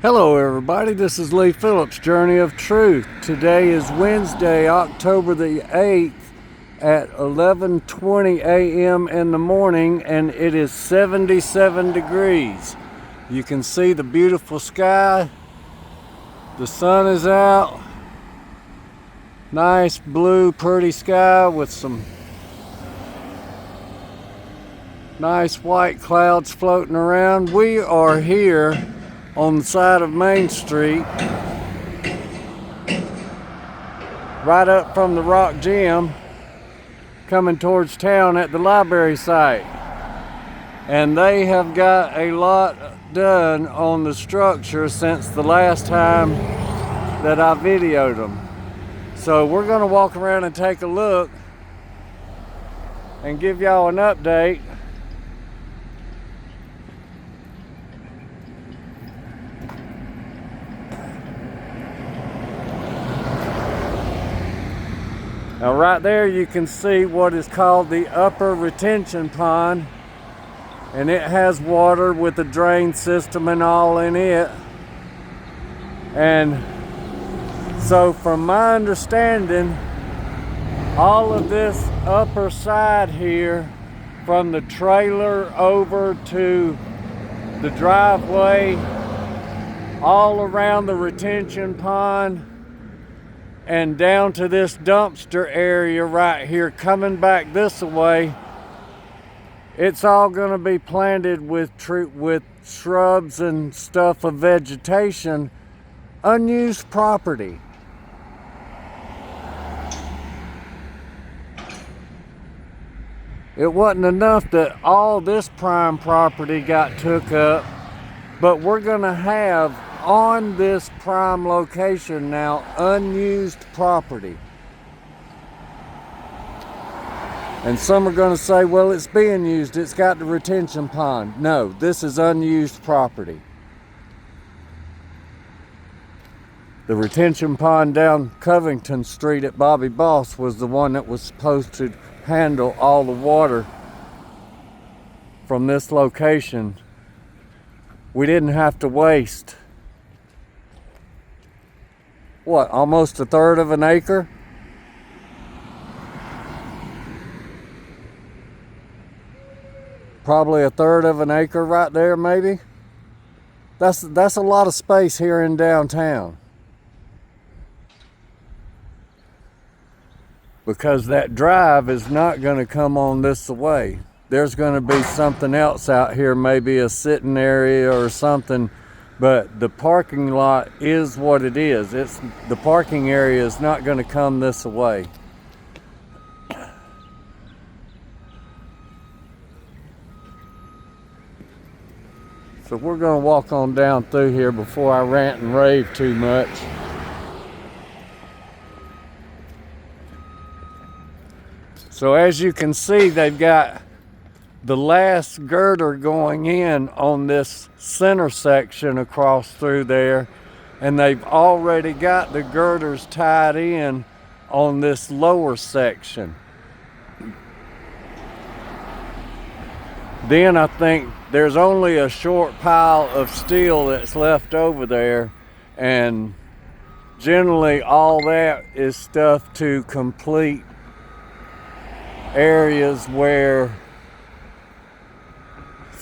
Hello everybody, this is Lee Phillips, Journey of Truth. Today is Wednesday, October the 8th at 11:20 a.m. in the morning, and it is 77 degrees. You can see the beautiful sky. The sun is out. Nice blue, pretty sky with some nice white clouds floating around. We are here on the side of Main Street, right up from the Rock Gym, coming towards town at the library site. And they have got a lot done on the structure since the last time that I videoed them. So we're gonna walk around and take a look and give y'all an update. Now right there you can see what is called the upper retention pond, and it has water with a drain system and all in it. And so from my understanding, all of this upper side here, from the trailer over to the driveway, all around the retention pond, and down to this dumpster area right here, coming back this way, it's all going to be planted with shrubs and stuff of vegetation, unused property. It wasn't enough that all this prime property got took up, but we're going to have on this prime location now unused property. And some are going to say, well, it's being used, it's got the retention pond. No, this is unused property. The retention pond down Covington Street at Bobby Boss was the one that was supposed to handle all the water from this location. We didn't have to waste almost a third of an acre? Probably a third of an acre right there, maybe. That's a lot of space here in downtown. Because that drive is not going to come on this way. There's going to be something else out here, maybe a sitting area or something. But the parking lot is what it is. The parking area is not going to come this way. So we're going to walk on down through here before I rant and rave too much. So as you can see, they've got the last girder going in on this center section across through there, and they've already got the girders tied in on this lower section. Then I think there's only a short pile of steel that's left over there, and generally all that is stuff to complete areas where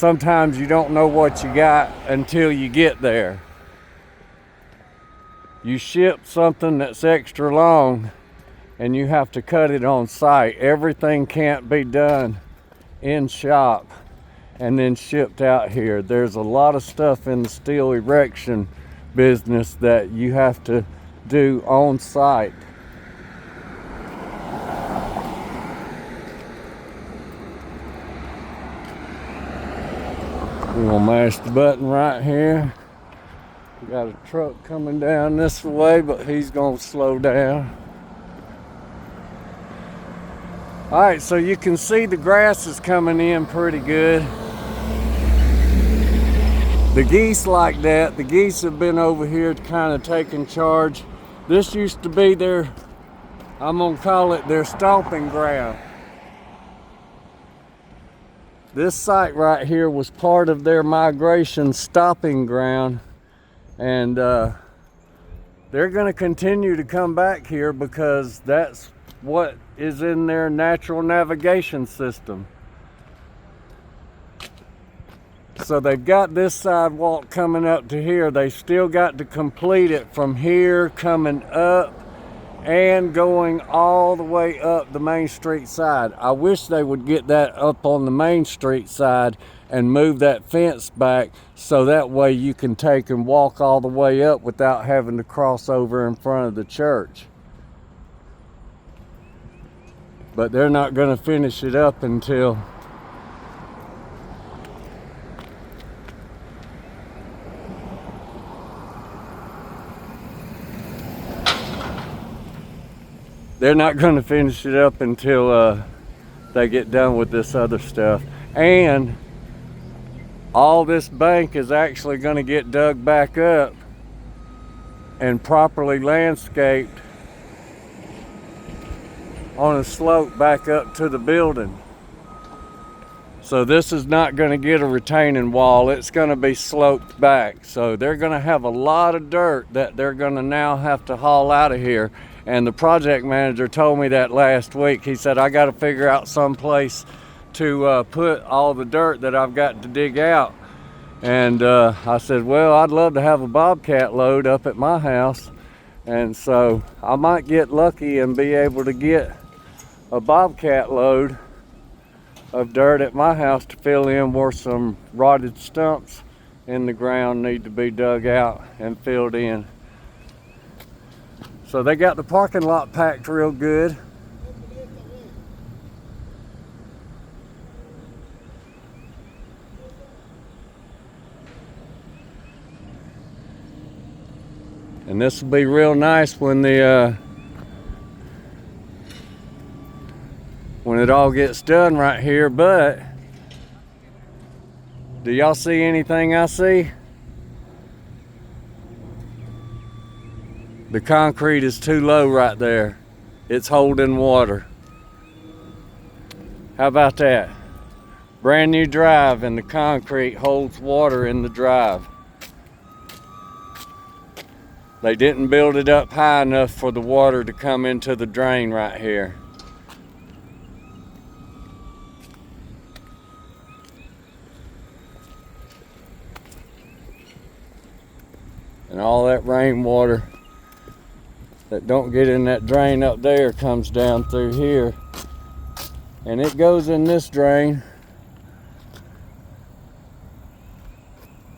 sometimes you don't know what you got until you get there. You ship something that's extra long and you have to cut it on site. Everything can't be done in shop and then shipped out here. There's a lot of stuff in the steel erection business that you have to do on site. We're gonna mash the button right here. We got a truck coming down this way, but he's gonna slow down. All right, so you can see the grass is coming in pretty good. The geese like that. The geese have been over here kind of taking charge. This used to be their, I'm gonna call it their stomping ground. This site right here was part of their migration stopping ground, And they're going to continue to come back here because that's what is in their natural navigation system. So they've got this sidewalk coming up to here. They still got to complete it from here coming up and going all the way up the Main Street side. I wish they would get that up on the Main Street side and move that fence back so that way you can take and walk all the way up without having to cross over in front of the church. But they're not going to finish it up until they get done with this other stuff. And all this bank is actually going to get dug back up and properly landscaped on a slope back up to the building. So this is not going to get a retaining wall. It's going to be sloped back. So they're going to have a lot of dirt that they're going to now have to haul out of here. And the project manager told me that last week. He said, I got to figure out some place to put all the dirt that I've got to dig out. And I said, well, I'd love to have a bobcat load up at my house. And so I might get lucky and be able to get a bobcat load of dirt at my house to fill in where some rotted stumps in the ground need to be dug out and filled in. So they got the parking lot packed real good. And this will be real nice when it all gets done right here. But do y'all see anything I see? The concrete is too low right there. It's holding water. How about that? Brand new drive and the concrete holds water in the drive. They didn't build it up high enough for the water to come into the drain right here. And all that rainwater that don't get in that drain up there comes down through here. And it goes in this drain.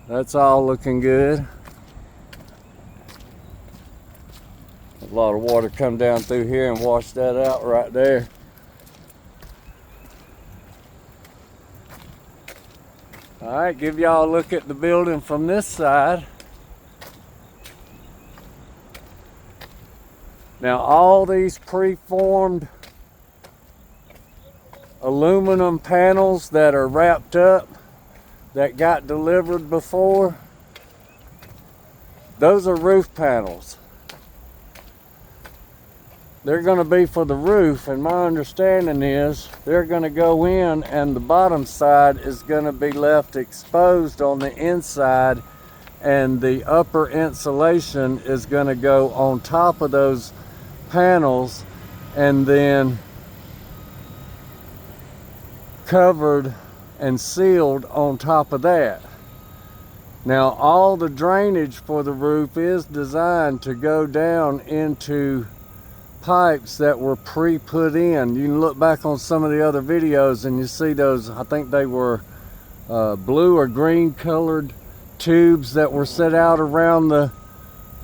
That's all looking good. A lot of water come down through here and wash that out right there. All right, give y'all a look at the building from this side. Now all these preformed aluminum panels that are wrapped up that got delivered before, those are roof panels. They're going to be for the roof, and my understanding is they're going to go in and the bottom side is going to be left exposed on the inside, and the upper insulation is going to go on top of those panels and then covered and sealed on top of that. Now all the drainage for the roof is designed to go down into pipes that were pre-put in. You can look back on some of the other videos and you see those, I think they were blue or green colored tubes that were set out around the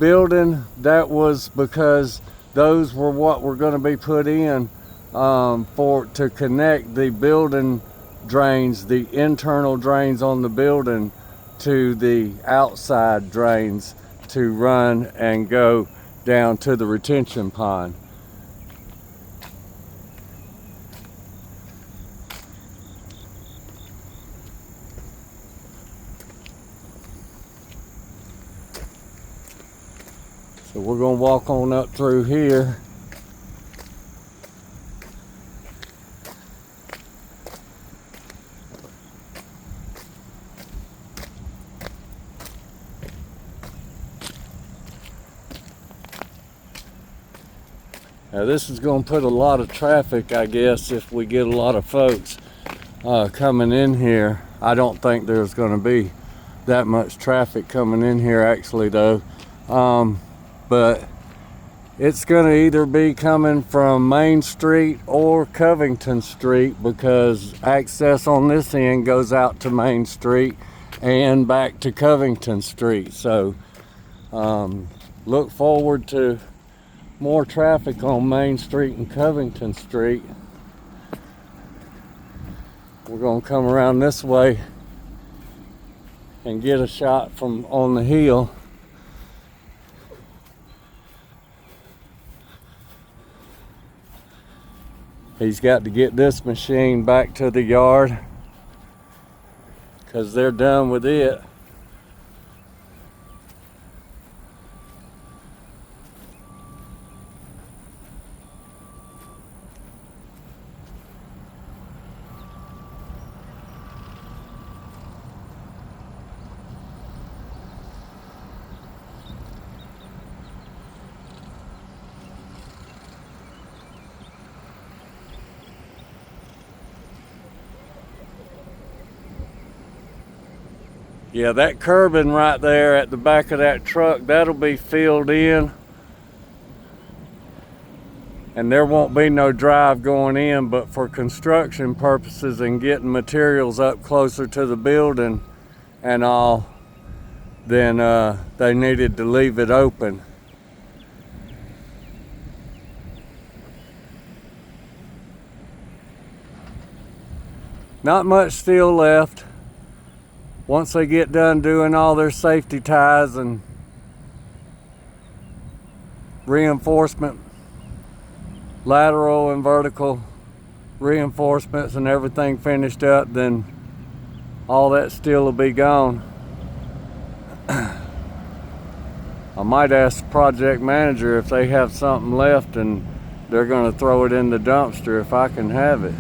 building. That was because those were what were going to be put in to connect the building drains, the internal drains on the building, to the outside drains to run and go down to the retention pond. So we're going to walk on up through here. Now this is going to put a lot of traffic, I guess, if we get a lot of folks coming in here. I don't think there's going to be that much traffic coming in here actually though. But it's going to either be coming from Main Street or Covington Street, because access on this end goes out to Main Street and back to Covington Street. So look forward to more traffic on Main Street and Covington Street. We're going to come around this way and get a shot from on the hill. He's got to get this machine back to the yard because they're done with it. Yeah, that curbing right there at the back of that truck, that'll be filled in. And there won't be no drive going in, but for construction purposes and getting materials up closer to the building and all, then they needed to leave it open. Not much steel left. Once they get done doing all their safety ties and reinforcement, lateral and vertical reinforcements and everything finished up, then all that steel will be gone. I might ask the project manager if they have something left and they're going to throw it in the dumpster if I can have it.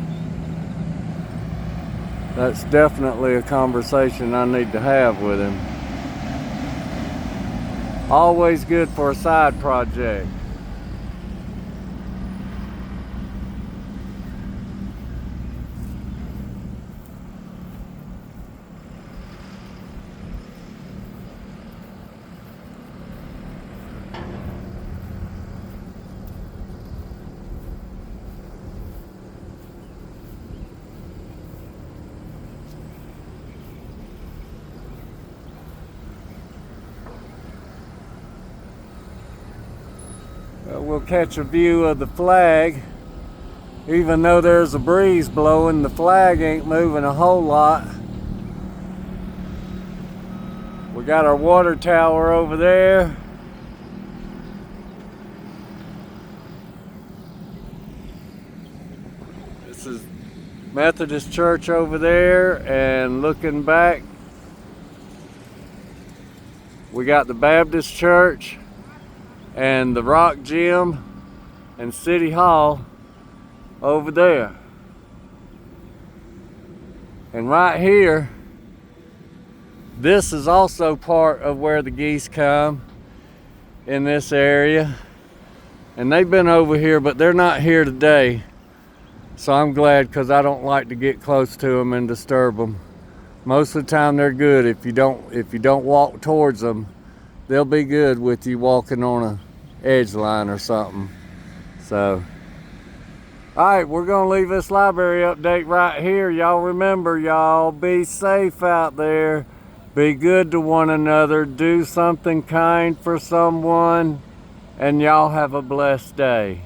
That's definitely a conversation I need to have with him. Always good for a side project. We'll catch a view of the flag. Even though there's a breeze blowing, the flag ain't moving a whole lot. We got our water tower over there. This is Methodist Church over there, and looking back, we got the Baptist Church and the Rock Gym and City Hall over there. And right here, this is also part of where the geese come in this area. And they've been over here, but they're not here today. So I'm glad, because I don't like to get close to them and disturb them. Most of the time they're good. If you don't walk towards them, they'll be good with you walking on a edge line or something. So, all right, we're gonna leave this library update right here. Y'all remember, y'all be safe out there. Be good to one another. Do something kind for someone, and y'all have a blessed day.